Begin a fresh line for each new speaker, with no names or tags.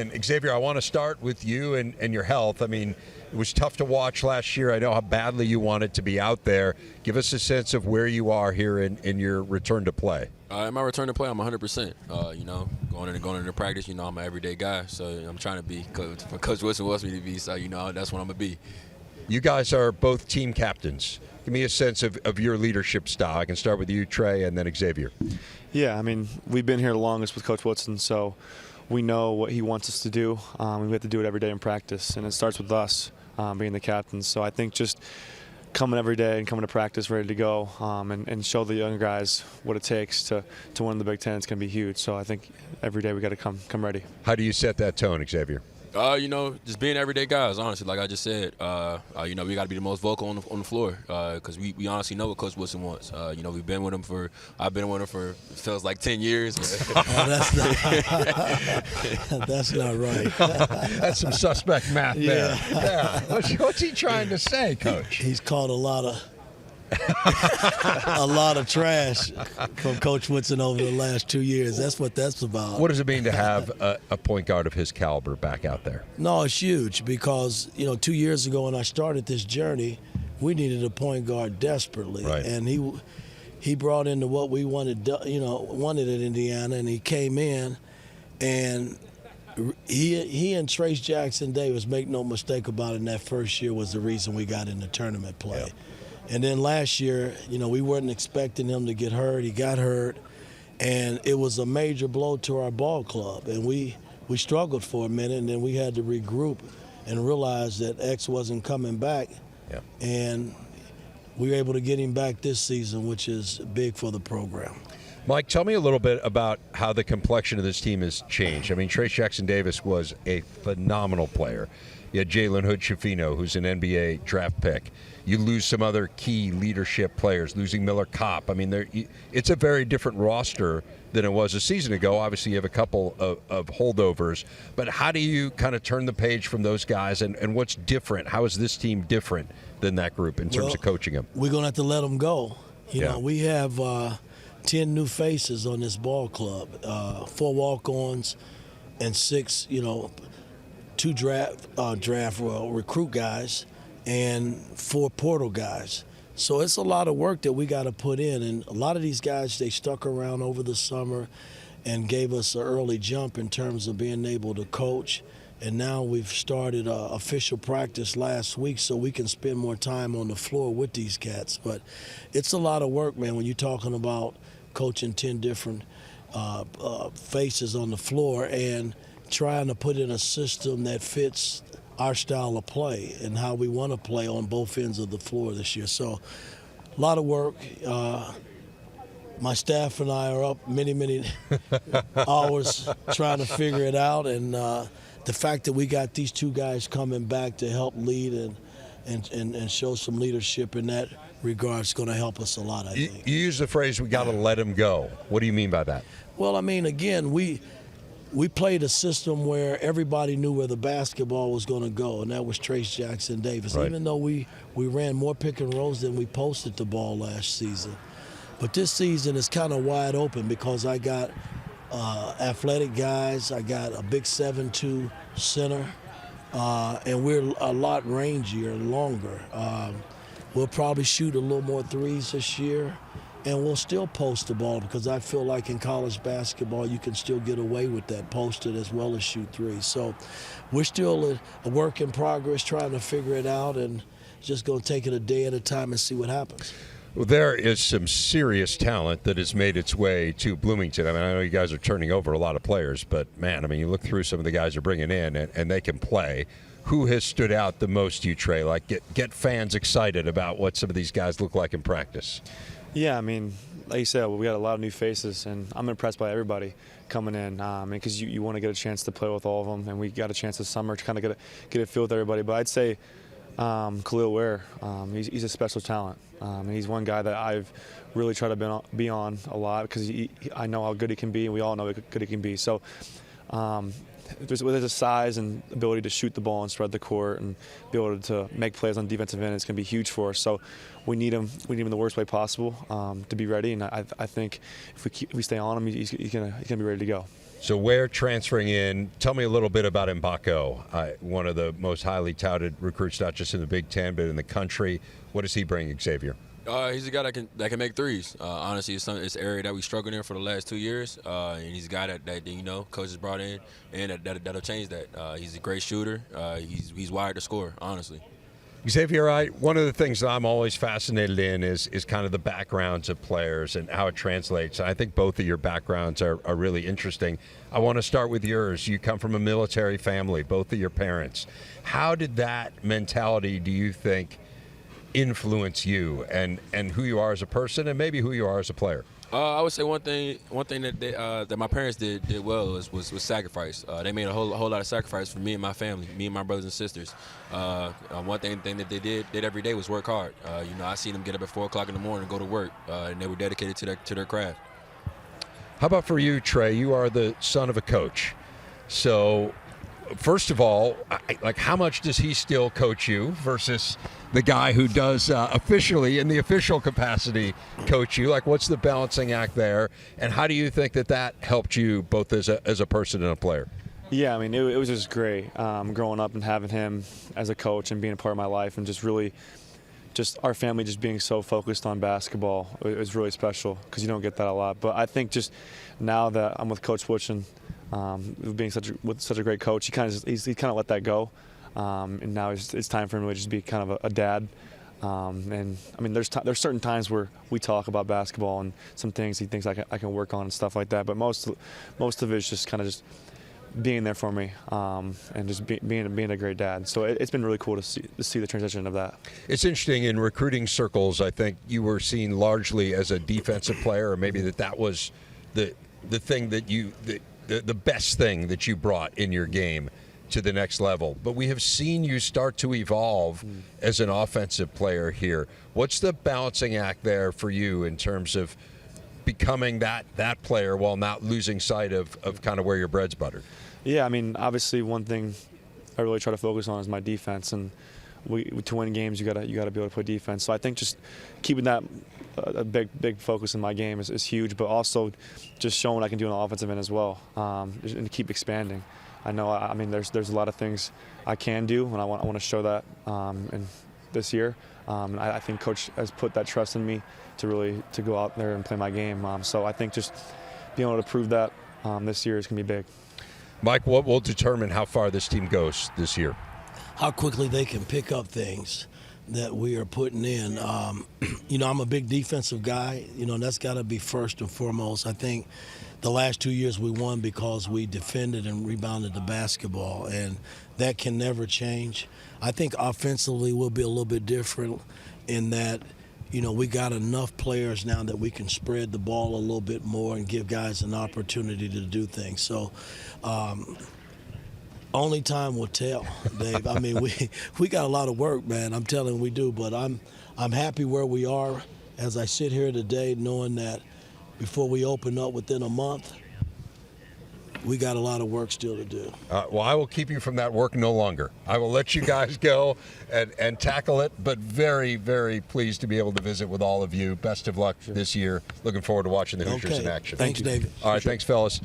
And Xavier, I want to start with you and your health. I mean, it was tough to watch last year. I know how badly you wanted to be out there. Give us a sense of where you are here in your return to play.
In my return to play, I'm 100%. Going into practice, I'm an everyday guy. So I'm trying to be what Coach Wilson wants me to be. So, that's what I'm going to be. You
guys are both team captains. Give me a sense of your leadership style. I can start with you, Trey, and then Xavier.
Yeah, I mean, we've been here the longest with Coach Wilson, so we know what he wants us to do. We have to do it every day in practice, and it starts with us being the captains. So I think just coming every day and coming to practice ready to go and show the young guys what it takes to win the Big Ten is going to be huge. So I think every day we got to come ready.
How do you set that tone, Xavier?
Just being everyday guys, honestly, like I just said. We got to be the most vocal on the floor because we honestly know what Coach Wilson wants. I've been with him for feels like 10 years.
That's not right.
That's some suspect math there. Yeah. What's he trying to say, Coach?
He's called a lot of trash from Coach Woodson over the last 2 years. That's what that's about.
What does it mean to have a point guard of his caliber back out there?
No, it's huge because 2 years ago when I started this journey, we needed a point guard desperately,
right.
And he brought into what we wanted at Indiana, and he came in, and he and Trace Jackson Davis, make no mistake about it, in that first year was the reason we got into tournament play.
Yeah.
And then last year, we weren't expecting him to get hurt. He got hurt, and it was a major blow to our ball club. And we struggled for a minute, and then we had to regroup and realize that X wasn't coming back.
Yeah.
And we were able to get him back this season, which is big for the program.
Mike, tell me a little bit about how the complexion of this team has changed. I mean, Trace Jackson Davis was a phenomenal player. You had Jalen Hood-Schifino, who's an NBA draft pick. You lose some other key leadership players, losing Miller Kopp. I mean, it's a very different roster than it was a season ago. Obviously, you have a couple of holdovers. But how do you kind of turn the page from those guys, and what's different? How is this team different than that group in terms of coaching them?
We're going to have to let them go. We have 10 new faces on this ball club, 4 walk-ons and 6, 2 recruit guys and 4 portal guys. So it's a lot of work that we got to put in. And a lot of these guys, they stuck around over the summer and gave us an early jump in terms of being able to coach. And now we've started official practice last week so we can spend more time on the floor with these cats. But it's a lot of work, man, when you're talking about coaching 10 different faces on the floor and trying to put in a system that fits our style of play and how we want to play on both ends of the floor this year. So a lot of work. My staff and I are up many hours trying to figure it out. And the fact that we got these 2 guys coming back to help lead and show some leadership in that regard is going to help us a lot, I think.
You use the phrase, we got to let them go. What do you mean by that?
Well, I mean, again, we played a system where everybody knew where the basketball was going to go, and that was Trace Jackson Davis.
Right.
Even though we ran more pick and rolls than we posted the ball last season. But this season is kind of wide open because I got athletic guys. I got a big 7'2" center, and we're a lot rangier and longer. We'll probably shoot a little more threes this year, and we'll still post the ball because I feel like in college basketball you can still get away with that, post it as well as shoot threes. So we're still a work in progress trying to figure it out, and just going to take it a day at a time and see what happens.
Well, there is some serious talent that has made its way to Bloomington. I mean, I know you guys are turning over a lot of players, but, man, I mean, you look through some of the guys you're bringing in, and they can play. Who has stood out the most to you, Trey? Like, get fans excited about what some of these guys look like in practice.
Yeah, I mean, like you said, we got a lot of new faces, and I'm impressed by everybody coming in because you want to get a chance to play with all of them, and we got a chance this summer to kind of get a feel with everybody. But I'd say Khalil Ware, he's a special talent. And he's one guy that I've really tried to be on a lot because I know how good he can be, and we all know how good he can be. So with his size and ability to shoot the ball and spread the court and be able to make plays on defensive end, it's going to be huge for us. So we need him in the worst way possible to be ready. And I think if we stay on him, he's going to be ready to go.
So Ware transferring in. Tell me a little bit about Mbako, one of the most highly touted recruits, not just in the Big Ten, but in the country. What does he bring, Xavier?
He's a guy that can make threes. Honestly, it's an area that we struggled in for the last 2 years, and he's a guy that coaches brought in, and that'll change that. He's a great shooter. He's wired to score. Honestly.
Xavier, one of the things that I'm always fascinated in is kind of the backgrounds of players and how it translates. And I think both of your backgrounds are really interesting. I want to start with yours. You come from a military family, both of your parents. How did that mentality, do you think, influence you and who you are as a person and maybe who you are as a player?
I would say one thing that my parents did well was sacrifice. They made a whole lot of sacrifice for me and my family, me and my brothers and sisters. One thing that they did every day was work hard. I seen them get up at 4 o'clock in the morning and go to work, and they were dedicated to their craft.
How about for you, Trey? You are the son of a coach. So, first of all, how much does he still coach you versus the guy who does officially, in the official capacity, coach you? What's the balancing act there? And how do you think that helped you both as a person and a player?
Yeah, I mean, it was just great growing up and having him as a coach and being a part of my life, and just really our family just being so focused on basketball. It was really special because you don't get that a lot. But I think just now that I'm with Coach Woodson, being such a great coach, he kind of let that go, and now it's time for him to just be kind of a dad. And I mean, there's certain times where we talk about basketball and some things he thinks I can work on and stuff like that. But most of it is just kind of just being there for me, and just being a great dad. So it's been really cool to see the transition of that.
It's interesting in recruiting circles. I think you were seen largely as a defensive player, or maybe that was the thing that the best thing that you brought in your game to the next level. But we have seen you start to evolve as an offensive player here. What's the balancing act there for you in terms of becoming that player while not losing sight of kind of where your bread's buttered?
Yeah, I mean, obviously one thing I really try to focus on is my defense, and to win games you gotta be able to play defense. So I think just keeping that a big focus in my game is huge, but also just showing what I can do on the offensive end as well, and keep expanding. I know, I mean, there's a lot of things I can do, and I want to show that in this year. I think Coach has put that trust in me to go out there and play my game. So I think just being able to prove that this year is going to be big.
Mike, what will determine how far this team goes this year?
How quickly they can pick up things that we are putting in. I'm a big defensive guy. That's got to be first and foremost. I think the last 2 years we won because we defended and rebounded the basketball, and that can never change. I think offensively we'll be a little bit different in that, we got enough players now that we can spread the ball a little bit more and give guys an opportunity to do things. So only time will tell, Dave. I mean, we got a lot of work, man. I'm telling you we do, but I'm happy where we are as I sit here today, knowing that before we open up within a month, we got a lot of work still to do.
Well, I will keep you from that work no longer. I will let you guys go and tackle it, but very, very pleased to be able to visit with all of you. Best of luck this year. Looking forward to watching the Hoosiers in action.
Thanks, David.
All right, thanks, fellas.